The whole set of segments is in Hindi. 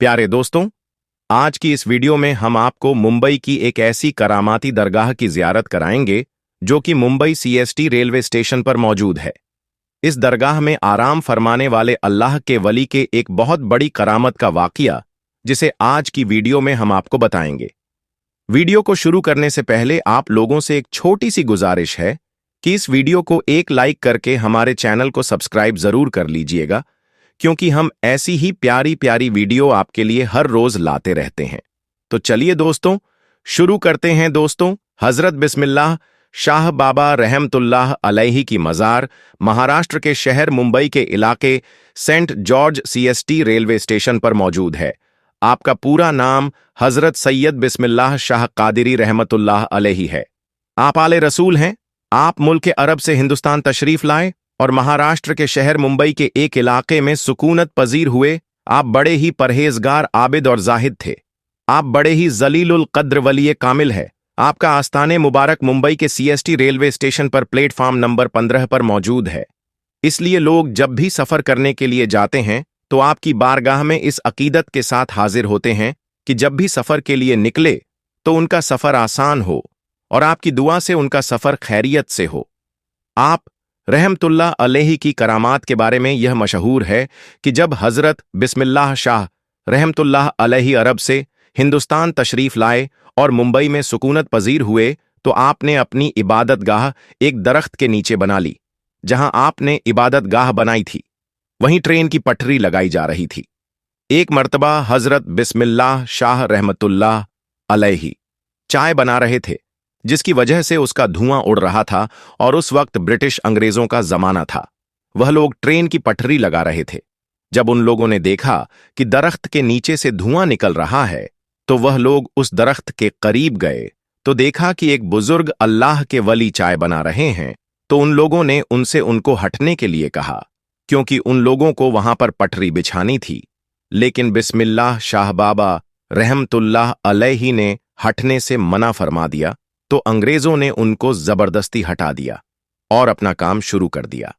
प्यारे दोस्तों, आज की इस वीडियो में हम आपको मुंबई की एक ऐसी करामाती दरगाह की जियारत कराएंगे जो कि मुंबई सीएसटी रेलवे स्टेशन पर मौजूद है। इस दरगाह में आराम फरमाने वाले अल्लाह के वली के एक बहुत बड़ी करामत का वाकया, जिसे आज की वीडियो में हम आपको बताएंगे। वीडियो को शुरू करने से पहले आप लोगों से एक छोटी सी गुजारिश है कि इस वीडियो को एक लाइक करके हमारे चैनल को सब्सक्राइब जरूर कर लीजिएगा, क्योंकि हम ऐसी ही प्यारी प्यारी वीडियो आपके लिए हर रोज लाते रहते हैं। तो चलिए दोस्तों, शुरू करते हैं। दोस्तों, हजरत बिस्मिल्लाह शाह बाबा रहमतुल्लाह अलैहि की मज़ार महाराष्ट्र के शहर मुंबई के इलाके Saint George CST railway station पर मौजूद है। आपका पूरा नाम हजरत सैयद बिस्मिल्लाह शाह कादिरी रहमतुल्लाह अलैहि है। आप आले रसूल हैं। आप मुल्क अरब से हिंदुस्तान तशरीफ लाए और महाराष्ट्र के शहर मुंबई के एक इलाके में सुकूनत पजीर हुए। आप बड़े ही परहेजगार, आबिद और जाहिद थे। आप बड़े ही जलीलुल कद्र वली कामिल है। आपका आस्थाने मुबारक मुंबई के सीएसटी रेलवे स्टेशन पर प्लेटफॉर्म नंबर 15 पर मौजूद है। इसलिए लोग जब भी सफर करने के लिए जाते हैं तो आपकी बारगाह में इस अकीदत के साथ हाजिर होते हैं कि जब भी सफर के लिए निकले तो उनका सफर आसान हो और आपकी दुआ से उनका सफर खैरियत से हो। आप रहमतुल्लाह अलैहि की करामात के बारे में यह मशहूर है कि जब हजरत बिस्मिल्लाह शाह रहमतुल्लाह अलैहि अरब से हिंदुस्तान तशरीफ लाए और मुंबई में सुकूनत पजीर हुए तो आपने अपनी इबादत गाह एक दरख्त के नीचे बना ली। जहां आपने इबादत गाह बनाई थी वहीं ट्रेन की पटरी लगाई जा रही थी। एक मर्तबा हजरत बिस्मिल्लाह शाह रहमतुल्लाह अलैहि चाय बना रहे थे, जिसकी वजह से उसका धुआं उड़ रहा था और उस वक्त ब्रिटिश अंग्रेजों का जमाना था। वह लोग ट्रेन की पटरी लगा रहे थे। जब उन लोगों ने देखा कि दरख्त के नीचे से धुआं निकल रहा है तो वह लोग उस दरख्त के करीब गए तो देखा कि एक बुजुर्ग अल्लाह के वली चाय बना रहे हैं। तो उन लोगों ने उनसे उनको हटने के लिए कहा, क्योंकि उन लोगों को वहां पर पटरी बिछानी थी। लेकिन बिस्मिल्लाह शाह बाबा रहमतुल्लाह अलैहि ने हटने से मना फरमा दिया। तो अंग्रेजों ने उनको जबरदस्ती हटा दिया और अपना काम शुरू कर दिया।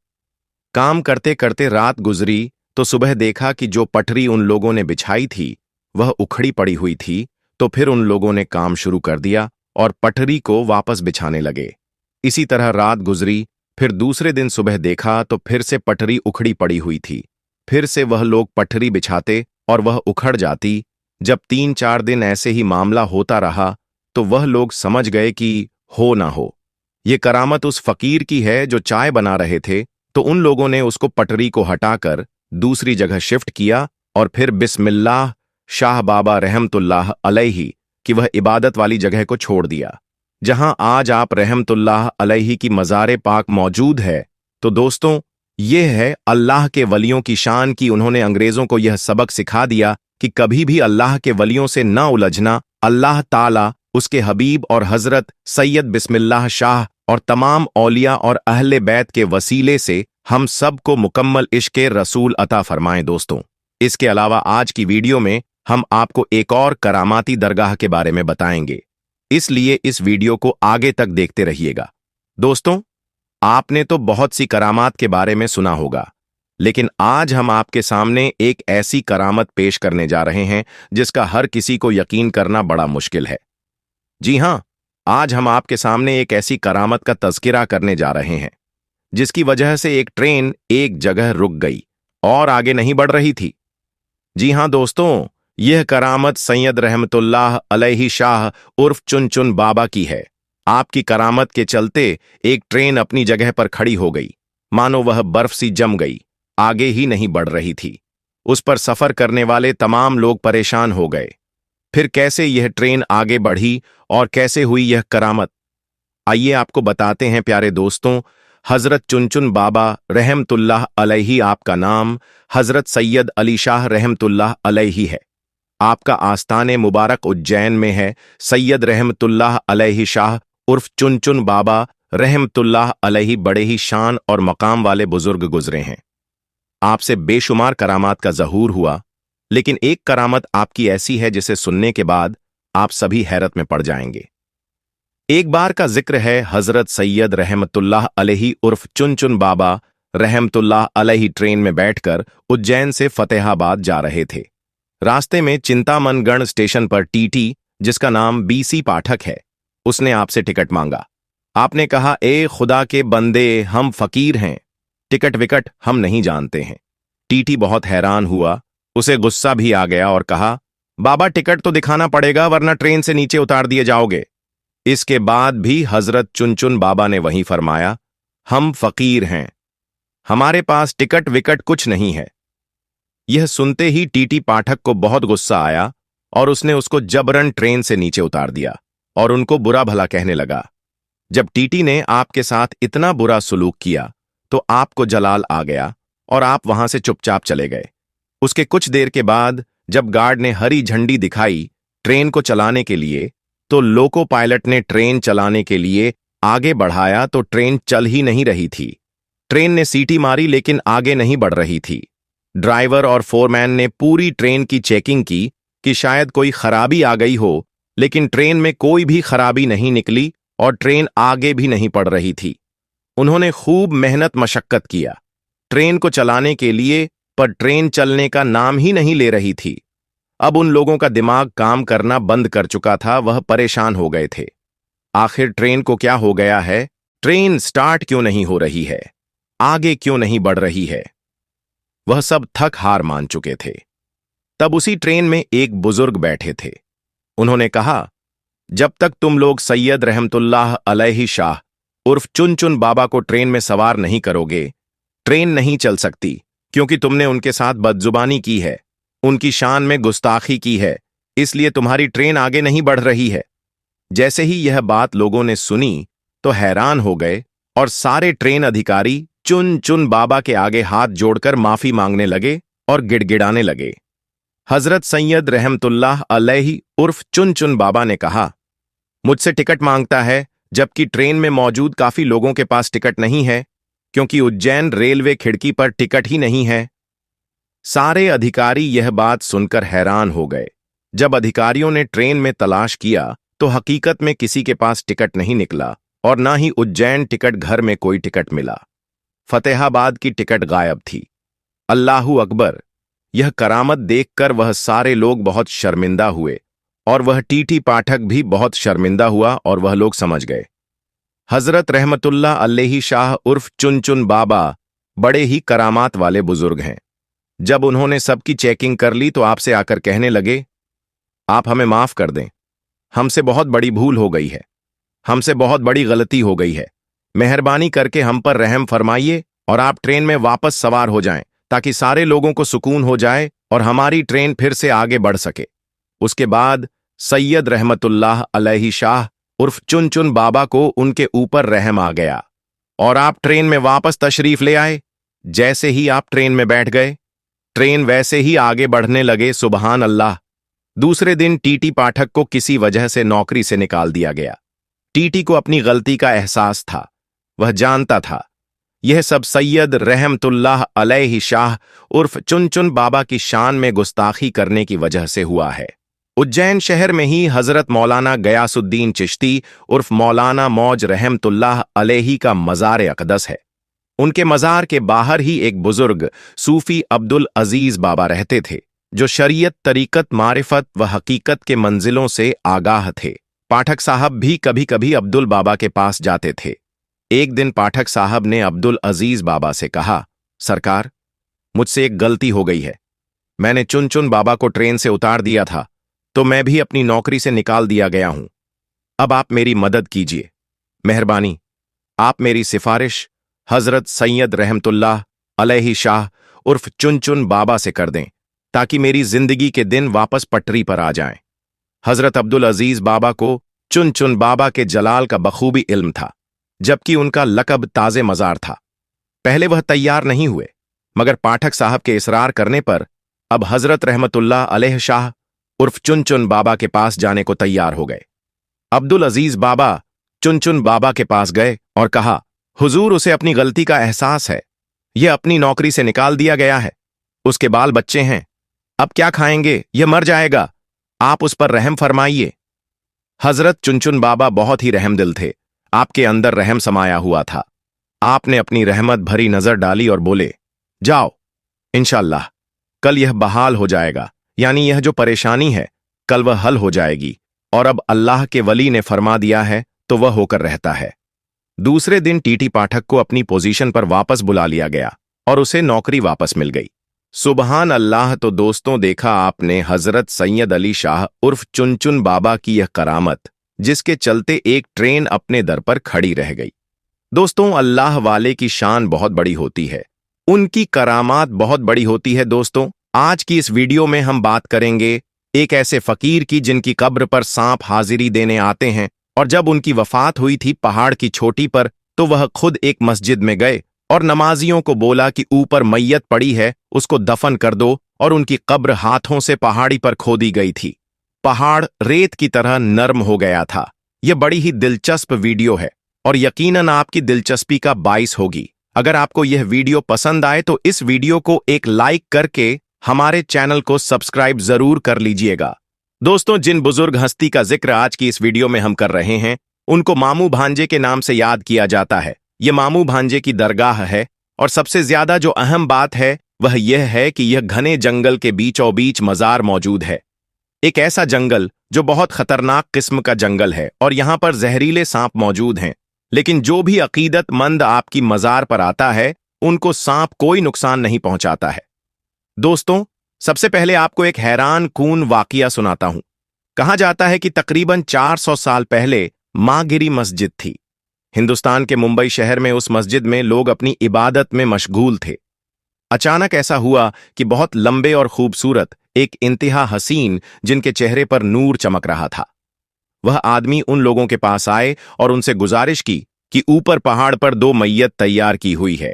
काम करते करते रात गुजरी तो सुबह देखा कि जो पटरी उन लोगों ने बिछाई थी वह उखड़ी पड़ी हुई थी। तो फिर उन लोगों ने काम शुरू कर दिया और पटरी को वापस बिछाने लगे। इसी तरह रात गुजरी। फिर दूसरे दिन सुबह देखा तो फिर से पटरी उखड़ी पड़ी हुई थी। फिर से वह लोग पटरी बिछाते और वह उखड़ जाती। जब 3-4 दिन ऐसे ही मामला होता रहा तो वह लोग समझ गए कि हो ना हो, ये करामत उस फकीर की है जो चाय बना रहे थे। तो उन लोगों ने उसको पटरी को हटाकर दूसरी जगह शिफ्ट किया और फिर बिस्मिल्लाह शाह बाबा रहमतुल्लाह अलैहि की वह इबादत वाली जगह को छोड़ दिया, जहां आज आप रहमतुल्लाह अलैहि की मज़ार पाक मौजूद है। तो दोस्तों, यह है अल्लाह के वलियों की शान कि उन्होंने अंग्रेजों को यह सबक सिखा दिया कि कभी भी अल्लाह के वलियों से न उलझना। अल्लाह ताला उसके हबीब और हजरत सैयद बिस्मिल्लाह शाह और तमाम औलिया और अहले बैत के वसीले से हम सब को मुकम्मल इश्क़े रसूल अता फरमाएं। दोस्तों, इसके अलावा आज की वीडियो में हम आपको एक और करामाती दरगाह के बारे में बताएंगे, इसलिए इस वीडियो को आगे तक देखते रहिएगा। दोस्तों, आपने तो बहुत सी करामात के बारे में सुना होगा, लेकिन आज हम आपके सामने एक ऐसी करामत पेश करने जा रहे हैं जिसका हर किसी को यकीन करना बड़ा मुश्किल है। जी हां, आज हम आपके सामने एक ऐसी करामत का तज़किरा करने जा रहे हैं जिसकी वजह से एक ट्रेन एक जगह रुक गई और आगे नहीं बढ़ रही थी। जी हां दोस्तों, यह करामत सैयद रहमतुल्लाह अलैहि शाह उर्फ चुन चुन बाबा की है। आपकी करामत के चलते एक ट्रेन अपनी जगह पर खड़ी हो गई, मानो वह बर्फ सी जम गई, आगे ही नहीं बढ़ रही थी। उस पर सफर करने वाले तमाम लोग परेशान हो गए। फिर कैसे यह ट्रेन आगे बढ़ी और कैसे हुई यह करामत, आइए आपको बताते हैं। प्यारे दोस्तों, हजरत चुनचुन बाबा रहमतुल्लाह अलैहि, आपका नाम हजरत सैयद अली शाह रहमतुल्लाह अलैहि है। आपका आस्थाने मुबारक उज्जैन में है। सैयद रहमतुल्लाह अलैहि शाह उर्फ चुनचुन बाबा रहमतुल्लाह अलैहि बड़े ही शान और मकाम वाले बुजुर्ग गुजरे हैं। आपसे बेशुमार करामात का ज़हूर हुआ, लेकिन एक करामत आपकी ऐसी है जिसे सुनने के बाद आप सभी हैरत में पड़ जाएंगे। एक बार का जिक्र है, हजरत सैयद रहमतुल्लाह अलैहि उर्फ चुनचुन बाबा रहमतुल्लाह अलैहि ट्रेन में बैठकर उज्जैन से फतेहाबाद जा रहे थे। रास्ते में चिंतामनगढ़ स्टेशन पर टीटी, जिसका नाम बीसी पाठक है, उसने आपसे टिकट मांगा। आपने कहा, ए खुदा के बंदे, हम फकीर हैं, टिकट विकट हम नहीं जानते हैं। टीटी बहुत हैरान हुआ, उसे गुस्सा भी आ गया और कहा, बाबा टिकट तो दिखाना पड़ेगा वरना ट्रेन से नीचे उतार दिए जाओगे। इसके बाद भी हजरत चुनचुन बाबा ने वहीं फरमाया, हम फकीर हैं, हमारे पास टिकट विकट कुछ नहीं है। यह सुनते ही टीटी पाठक को बहुत गुस्सा आया और उसने उसको जबरन ट्रेन से नीचे उतार दिया और उनको बुरा भला कहने लगा। जब टीटी ने आपके साथ इतना बुरा सुलूक किया तो आपको जलाल आ गया और आप वहां से चुपचाप चले गए। उसके कुछ देर के बाद जब गार्ड ने हरी झंडी दिखाई ट्रेन को चलाने के लिए, तो लोको पायलट ने ट्रेन चलाने के लिए आगे बढ़ाया तो ट्रेन चल ही नहीं रही थी। ट्रेन ने सीटी मारी लेकिन आगे नहीं बढ़ रही थी। ड्राइवर और फोरमैन ने पूरी ट्रेन की चेकिंग की कि शायद कोई खराबी आ गई हो, लेकिन ट्रेन में कोई भी खराबी नहीं निकली और ट्रेन आगे भी नहीं बढ़ रही थी। उन्होंने खूब मेहनत मशक्कत किया ट्रेन को चलाने के लिए, पर ट्रेन चलने का नाम ही नहीं ले रही थी। अब उन लोगों का दिमाग काम करना बंद कर चुका था, वह परेशान हो गए थे। आखिर ट्रेन को क्या हो गया है? ट्रेन स्टार्ट क्यों नहीं हो रही है? आगे क्यों नहीं बढ़ रही है? वह सब थक हार मान चुके थे। तब उसी ट्रेन में एक बुजुर्ग बैठे थे। उन्होंने कहा, जब तक तुम लोग सैयद रहमतुल्लाह अलैहि शाह उर्फ चुनचुन बाबा को ट्रेन में सवार नहीं करोगे, ट्रेन नहीं चल सकती, क्योंकि तुमने उनके साथ बदजुबानी की है, उनकी शान में गुस्ताखी की है, इसलिए तुम्हारी ट्रेन आगे नहीं बढ़ रही है। जैसे ही यह बात लोगों ने सुनी तो हैरान हो गए और सारे ट्रेन अधिकारी चुन बाबा के आगे हाथ जोड़कर माफी मांगने लगे और गिड़गिड़ाने लगे। हजरत सैयद रहमतुल्लाह अलैहि उर्फ चुन बाबा ने कहा, मुझसे टिकट मांगता है जबकि ट्रेन में मौजूद काफी लोगों के पास टिकट नहीं है, क्योंकि उज्जैन रेलवे खिड़की पर टिकट ही नहीं है। सारे अधिकारी यह बात सुनकर हैरान हो गए। जब अधिकारियों ने ट्रेन में तलाश किया तो हकीकत में किसी के पास टिकट नहीं निकला और ना ही उज्जैन टिकट घर में कोई टिकट मिला। फतेहाबाद की टिकट गायब थी। अल्लाहू अकबर! यह करामत देखकर वह सारे लोग बहुत शर्मिंदा हुए और वह टीटी पाठक भी बहुत शर्मिंदा हुआ और वह लोग समझ गए हजरत रहमतुल्लाह अलैहि शाह उर्फ चुन बाबा बड़े ही करामात वाले बुजुर्ग हैं। जब उन्होंने सबकी चेकिंग कर ली तो आपसे आकर कहने लगे, आप हमें माफ कर दें, हमसे बहुत बड़ी भूल हो गई है, हमसे बहुत बड़ी गलती हो गई है, मेहरबानी करके हम पर रहम फरमाइए और आप ट्रेन में वापस सवार हो जाएं ताकि सारे लोगों को सुकून हो जाए और हमारी ट्रेन फिर से आगे बढ़ सके। उसके बाद सैयद रहमतुल्लाह अलैहि शाह उर्फ चुन बाबा को उनके ऊपर रहम आ गया और आप ट्रेन में वापस तशरीफ ले आए। जैसे ही आप ट्रेन में बैठ गए, ट्रेन वैसे ही आगे बढ़ने लगे। सुबहान अल्लाह! दूसरे दिन टीटी पाठक को किसी वजह से नौकरी से निकाल दिया गया। टीटी को अपनी गलती का एहसास था। वह जानता था यह सब सैयद रहमतुल्लाह अलैहि शाह उर्फ चुन बाबा की शान में गुस्ताखी करने की वजह से हुआ है। उज्जैन शहर में ही हजरत मौलाना गयासुद्दीन चिश्ती उर्फ मौलाना मौज रहमतुल्लाह अलैहि का मज़ार अक़दस है। उनके मज़ार के बाहर ही एक बुजुर्ग सूफी अब्दुल अजीज बाबा रहते थे, जो शरीयत, तरीकत, मारिफत व हकीकत के मंजिलों से आगाह थे। पाठक साहब भी कभी कभी अब्दुल बाबा के पास जाते थे। एक दिन पाठक साहब ने अब्दुल अजीज बाबा से कहा, सरकार, मुझसे एक गलती हो गई है। मैंने चुन बाबा को ट्रेन से उतार दिया था, तो मैं भी अपनी नौकरी से निकाल दिया गया हूं। अब आप मेरी मदद कीजिए, मेहरबानी। आप मेरी सिफारिश हजरत सैयद रहमतुल्लाह अलैहि शाह उर्फ चुन बाबा से कर दें, ताकि मेरी जिंदगी के दिन वापस पटरी पर आ जाएं। हजरत अब्दुल अजीज बाबा को चुन बाबा के जलाल का बखूबी इल्म था, जबकि उनका लकब ताजे मजार था। पहले वह तैयार नहीं हुए, मगर पाठक साहब के इसरार करने पर अब हजरत रहमतुल्लाह अलैहि शाह उर्फ चुन बाबा के पास जाने को तैयार हो गए। अब्दुल अजीज बाबा चुन बाबा के पास गए और कहा, हुजूर, उसे अपनी गलती का एहसास है। यह अपनी नौकरी से निकाल दिया गया है, उसके बाल बच्चे हैं, अब क्या खाएंगे, यह मर जाएगा, आप उस पर रहम फरमाइए। हजरत चुन बाबा बहुत ही रहमदिल थे, आपके अंदर रहम समाया हुआ था। आपने अपनी रहमत भरी नजर डाली और बोले, जाओ, इंशाअल्लाह कल यह बहाल हो जाएगा, यानी यह जो परेशानी है कल वह हल हो जाएगी, और अब अल्लाह के वली ने फरमा दिया है तो वह होकर रहता है। दूसरे दिन टीटी पाठक को अपनी पोजीशन पर वापस बुला लिया गया और उसे नौकरी वापस मिल गई। सुबहान अल्लाह। तो दोस्तों, देखा आपने हजरत सैयद अली शाह उर्फ चुनचुन बाबा की यह करामत, जिसके चलते एक ट्रेन अपने दर पर खड़ी रह गई। दोस्तों, अल्लाह वाले की शान बहुत बड़ी होती है, उनकी करामात बहुत बड़ी होती है। दोस्तों, आज की इस वीडियो में हम बात करेंगे एक ऐसे फकीर की जिनकी कब्र पर सांप हाजिरी देने आते हैं, और जब उनकी वफात हुई थी पहाड़ की चोटी पर, तो वह खुद एक मस्जिद में गए और नमाजियों को बोला कि ऊपर मैयत पड़ी है, उसको दफन कर दो, और उनकी कब्र हाथों से पहाड़ी पर खोदी गई थी। पहाड़ रेत की तरह नर्म हो गया था। यह बड़ी ही दिलचस्प वीडियो है और यकीनन आपकी दिलचस्पी का बाइस होगी। अगर आपको यह वीडियो पसंद आए तो इस वीडियो को एक लाइक करके हमारे चैनल को सब्सक्राइब जरूर कर लीजिएगा। दोस्तों, जिन बुजुर्ग हस्ती का जिक्र आज की इस वीडियो में हम कर रहे हैं, उनको मामू भांजे के नाम से याद किया जाता है। यह मामू भांजे की दरगाह है, और सबसे ज्यादा जो अहम बात है वह यह है कि यह घने जंगल के बीचों बीच मजार मौजूद है। एक ऐसा जंगल जो बहुत खतरनाक किस्म का जंगल है, और यहां पर जहरीले सांप मौजूद हैं। लेकिन जो भी अकीदतमंद आपकी मजार पर आता है, उनको सांप कोई नुकसान नहीं पहुंचाता है। दोस्तों, सबसे पहले आपको एक हैरान कून वाकया सुनाता हूं। कहा जाता है कि तकरीबन 400 साल पहले माँगिरी मस्जिद थी। हिंदुस्तान के मुंबई शहर में उस मस्जिद में लोग अपनी इबादत में मशगूल थे। अचानक ऐसा हुआ कि बहुत लंबे और खूबसूरत एक इंतहा हसीन, जिनके चेहरे पर नूर चमक रहा था, वह आदमी उन लोगों के पास आए और उनसे गुजारिश की कि ऊपर पहाड़ पर 2 मैयत तैयार की हुई है,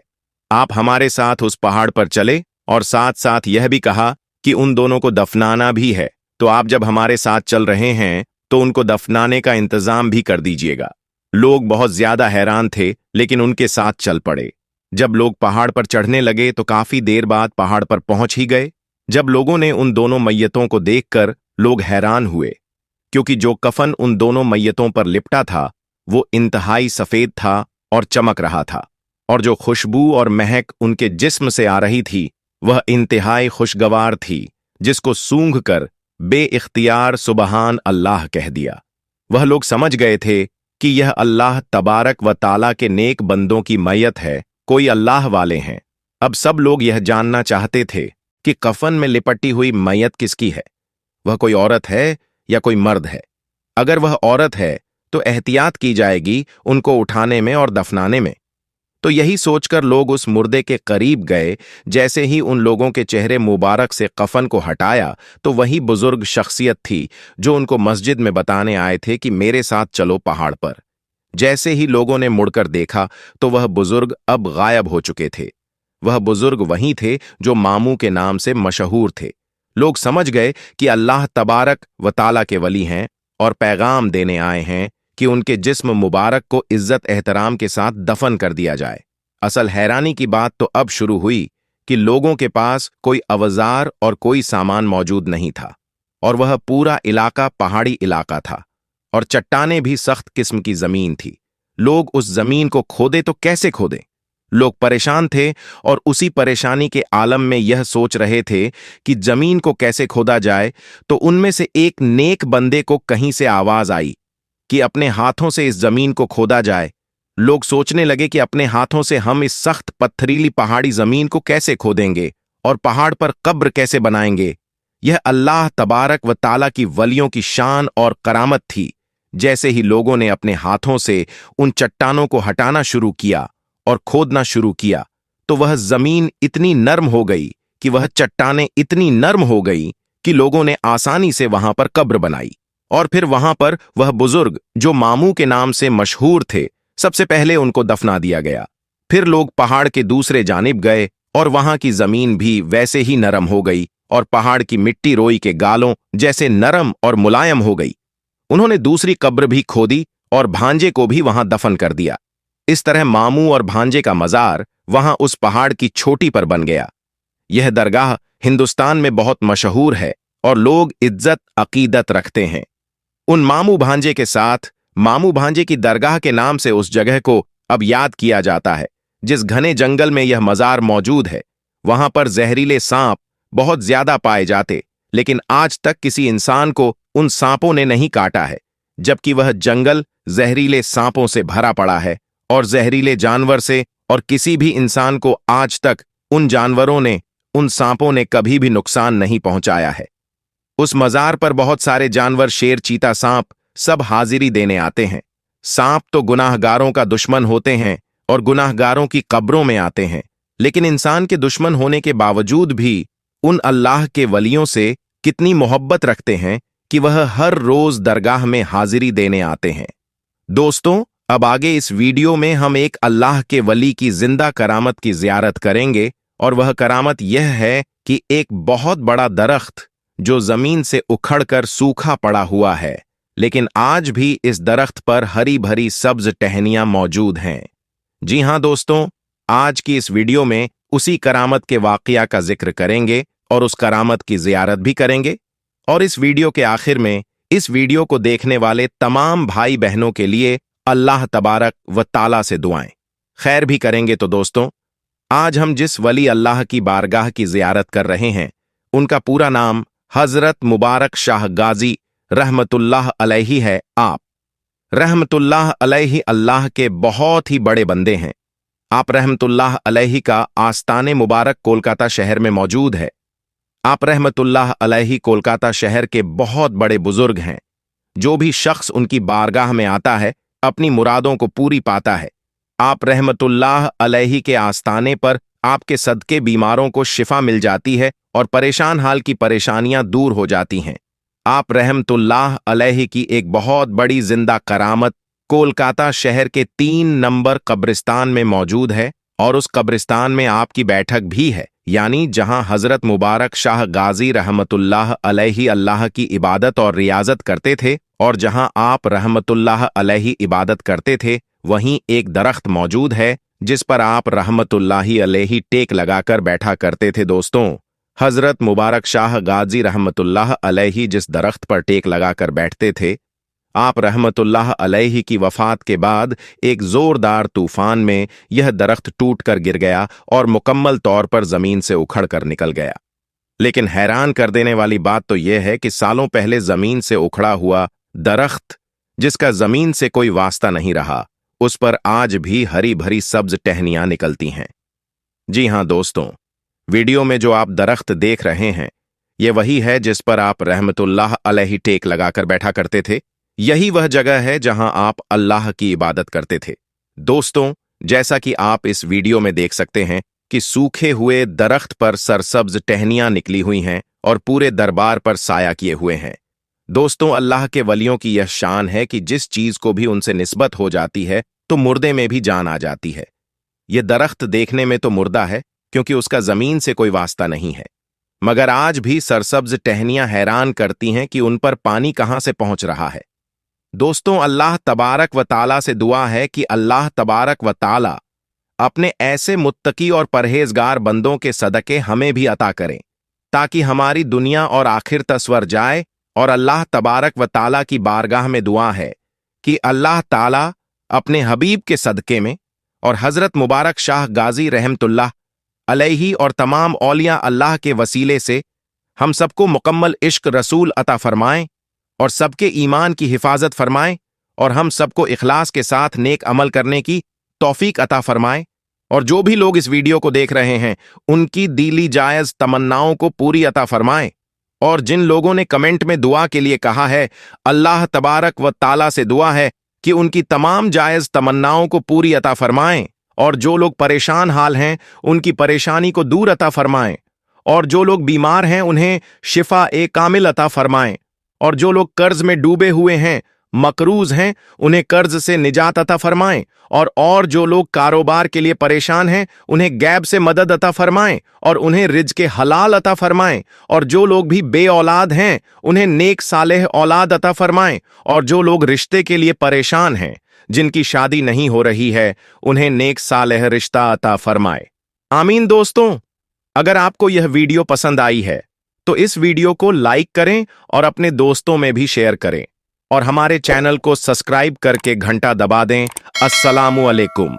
आप हमारे साथ उस पहाड़ पर चले, और साथ साथ यह भी कहा कि उन दोनों को दफनाना भी है, तो आप जब हमारे साथ चल रहे हैं तो उनको दफनाने का इंतजाम भी कर दीजिएगा। लोग बहुत ज्यादा हैरान थे, लेकिन उनके साथ चल पड़े। जब लोग पहाड़ पर चढ़ने लगे तो काफी देर बाद पहाड़ पर पहुंच ही गए। जब लोगों ने उन दोनों मैयतों को देखकर लोग हैरान हुए, क्योंकि जो कफन उन दोनों मैयतों पर लिपटा था वो इंतहाई सफेद था और चमक रहा था, और जो खुशबू और महक उनके जिस्म से आ रही थी वह इंतहाई खुशगवार थी, जिसको सूंघ कर बे-इख्तियार सुबहान अल्लाह कह दिया। वह लोग समझ गए थे कि यह अल्लाह तबारक व ताला के नेक बंदों की मैयत है, कोई अल्लाह वाले हैं। अब सब लोग यह जानना चाहते थे कि कफन में लिपटी हुई मैयत किसकी है, वह कोई औरत है या कोई मर्द है। अगर वह औरत है तो एहतियात की जाएगी उनको उठाने में और दफनाने में। तो यही सोचकर लोग उस मुर्दे के करीब गए। जैसे ही उन लोगों के चेहरे मुबारक से कफन को हटाया तो वही बुजुर्ग शख्सियत थी जो उनको मस्जिद में बताने आए थे कि मेरे साथ चलो पहाड़ पर। जैसे ही लोगों ने मुड़कर देखा तो वह बुजुर्ग अब गायब हो चुके थे। वह बुजुर्ग वही थे जो मामू के नाम से मशहूर थे। लोग समझ गए कि अल्लाह तबारक व ताला के वली हैं और पैगाम देने आए हैं कि उनके जिस्म मुबारक को इज्जत एहतराम के साथ दफन कर दिया जाए। असल हैरानी की बात तो अब शुरू हुई कि लोगों के पास कोई अवजार और कोई सामान मौजूद नहीं था, और वह पूरा इलाका पहाड़ी इलाका था, और चट्टानें भी सख्त किस्म की जमीन थी। लोग उस जमीन को खोदे तो कैसे खोदें? लोग परेशान थे और उसी परेशानी के आलम में यह सोच रहे थे कि जमीन को कैसे खोदा जाए। तो उनमें से एक नेक बंदे को कहीं से आवाज आई कि अपने हाथों से इस जमीन को खोदा जाए। लोग सोचने लगे कि अपने हाथों से हम इस सख्त पत्थरीली पहाड़ी जमीन को कैसे खोदेंगे और पहाड़ पर कब्र कैसे बनाएंगे। यह अल्लाह तबारक व ताला की वलियों की शान और करामत थी। जैसे ही लोगों ने अपने हाथों से उन चट्टानों को हटाना शुरू किया और खोदना शुरू किया, तो वह जमीन इतनी नर्म हो गई कि वह चट्टानें इतनी नर्म हो गई कि लोगों ने आसानी से वहां पर कब्र बनाई। और फिर वहां पर वह बुजुर्ग जो मामू के नाम से मशहूर थे, सबसे पहले उनको दफना दिया गया। फिर लोग पहाड़ के दूसरे जानिब गए और वहां की जमीन भी वैसे ही नरम हो गई और पहाड़ की मिट्टी रोई के गालों जैसे नरम और मुलायम हो गई। उन्होंने दूसरी कब्र भी खोदी और भांजे को भी वहां दफन कर दिया। इस तरह मामू और भांजे का मजार वहां उस पहाड़ की चोटी पर बन गया। यह दरगाह हिंदुस्तान में बहुत मशहूर है और लोग इज्जत अकीदत रखते हैं। उन मामू भांजे के साथ मामू भांजे की दरगाह के नाम से उस जगह को अब याद किया जाता है। जिस घने जंगल में यह मजार मौजूद है, वहां पर जहरीले सांप बहुत ज्यादा पाए जाते, लेकिन आज तक किसी इंसान को उन सांपों ने नहीं काटा है, जबकि वह जंगल जहरीले सांपों से भरा पड़ा है और जहरीले जानवर से, और किसी भी इंसान को आज तक उन जानवरों ने, उन सांपों ने कभी भी नुकसान नहीं पहुंचाया है। उस मजार पर बहुत सारे जानवर, शेर, चीता, सांप सब हाजिरी देने आते हैं। सांप तो गुनाहगारों का दुश्मन होते हैं और गुनाहगारों की कब्रों में आते हैं, लेकिन इंसान के दुश्मन होने के बावजूद भी उन अल्लाह के वलियों से कितनी मोहब्बत रखते हैं कि वह हर रोज दरगाह में हाजिरी देने आते हैं। दोस्तों, अब आगे इस वीडियो में हम एक अल्लाह के वली की जिंदा करामत की ज़ियारत करेंगे, और वह करामत यह है कि एक बहुत बड़ा दरख्त जो जमीन से उखड़कर सूखा पड़ा हुआ है, लेकिन आज भी इस दरख्त पर हरी भरी सब्ज टहनियां मौजूद हैं। जी हां दोस्तों, आज की इस वीडियो में उसी करामत के वाकया का जिक्र करेंगे और उस करामत की ज़ियारत भी करेंगे। और इस वीडियो के आखिर में इस वीडियो को देखने वाले तमाम भाई बहनों के लिए अल्लाह तबारक व ताला से दुआएं खैर भी करेंगे। तो दोस्तों, आज हम जिस वली अल्लाह की बारगाह की ज़ियारत कर रहे हैं, उनका पूरा नाम हजरत मुबारक शाह गाजी रहमतुल्लाह अलैहि है। आप रहमतुल्लाह अलैहि अल्लाह के बहुत ही बड़े बंदे हैं। आप रहमतुल्लाह अलैहि का आस्ताने मुबारक कोलकाता शहर में मौजूद है। आप रहमतुल्लाह अलैहि कोलकाता शहर के बहुत बड़े बुजुर्ग हैं। जो भी शख्स उनकी बारगाह में आता है अपनी मुरादों को पूरी पाता है। आप रहमतुल्लाह अलैहि के आस्ताने पर आपके सदके बीमारों को शिफा मिल जाती है और परेशान हाल की परेशानियां दूर हो जाती हैं। आप रहमतुल्लाह अलैहि की एक बहुत बड़ी जिंदा करामत कोलकाता शहर के 3 नंबर कब्रिस्तान में मौजूद है, और उस कब्रिस्तान में आपकी बैठक भी है, यानी जहां हजरत मुबारक शाह गाजी रहमतुल्लाह अलैहि अल्लाह की इबादत और रियाजत करते थे, और जहां आप रहमतुल्लाह अलैहि इबादत करते थे वहीं एक दरख्त मौजूद है जिस पर आप रहमतुल्लाहि अलैहि टेक लगाकर बैठा करते थे। दोस्तों, हजरत मुबारक शाह गाजी रहमतुल्लाह अलैहि जिस दरख्त पर टेक लगाकर बैठते थे, आप रहमतुल्लाह अलैहि की वफात के बाद एक जोरदार तूफान में यह दरख्त टूटकर गिर गया और मुकम्मल तौर पर जमीन से उखड़कर निकल गया। लेकिन हैरान कर देने वाली बात तो यह है कि सालों पहले जमीन से उखड़ा हुआ दरख्त, जिसका जमीन से कोई वास्ता नहीं रहा, उस पर आज भी हरी भरी सब्ज टहनियां निकलती हैं। जी हां दोस्तों, वीडियो में जो आप दरख्त देख रहे हैं, यह वही है जिस पर आप रहमतुल्लाह अलैहि टेक लगाकर बैठा करते थे। यही वह जगह है जहां आप अल्लाह की इबादत करते थे। दोस्तों, जैसा कि आप इस वीडियो में देख सकते हैं कि सूखे हुए दरख्त पर सरसब्ज टहनियां निकली हुई हैं और पूरे दरबार पर साया किए हुए हैं। दोस्तों, अल्लाह के वलियों की यह शान है कि जिस चीज को भी उनसे निस्बत हो जाती है तो मुर्दे में भी जान आ जाती है। यह दरख्त देखने में तो मुर्दा है क्योंकि उसका जमीन से कोई वास्ता नहीं है, मगर आज भी सरसब्ज टहनियां हैरान करती हैं कि उन पर पानी कहां से पहुंच रहा है। दोस्तों, अल्लाह तबारक व ताला से दुआ है कि अल्लाह तबारक व ताला अपने ऐसे मुत्तकी और परहेजगार बंदों के सदके हमें भी अता करें, ताकि हमारी दुनिया और आखिरत सवर जाए। और अल्लाह तबारक व ताला की बारगाह में दुआ है कि अल्लाह ताला अपने हबीब के सदके में और हजरत मुबारक शाह गाजी रहमतुल्लाह अलैहि और तमाम औलिया अल्लाह के वसीले से हम सबको मुकम्मल इश्क रसूल अता फरमाएं और सबके ईमान की हिफाजत फरमाएं, और हम सबको इखलास के साथ नेक अमल करने की तौफीक अता फरमाएं। और जो भी लोग इस वीडियो को देख रहे हैं उनकी दिली जायज तमन्नाओं को पूरी अता फरमाएं। और जिन लोगों ने कमेंट में दुआ के लिए कहा है, अल्लाह तबारक व ताला से दुआ है कि उनकी तमाम जायज तमन्नाओं को पूरी अता फरमाएं। और जो लोग परेशान हाल हैं उनकी परेशानी को दूर अता फरमाएं। और जो लोग बीमार हैं उन्हें शिफा ए कामिल अता फरमाएं। और जो लोग कर्ज में डूबे हुए हैं, मकरूज हैं, उन्हें कर्ज से निजात अता फरमाएं। और जो लोग कारोबार के लिए परेशान हैं उन्हें गैब से मदद अता फरमाएं और उन्हें रिज्क़े हलाल अता फरमाएं। और जो लोग भी बे औलाद हैं उन्हें नेक सालेह औलाद अता फरमाएं। और जो लोग रिश्ते के लिए परेशान हैं, जिनकी शादी नहीं हो रही है, उन्हें नेक सालेह रिश्ता अता फरमाए। आमीन। दोस्तों, अगर आपको यह वीडियो पसंद आई है तो इस वीडियो को लाइक करें और अपने दोस्तों में भी शेयर करें, और हमारे चैनल को सब्सक्राइब करके घंटा दबा दें। अस्सलामु अलैकुम।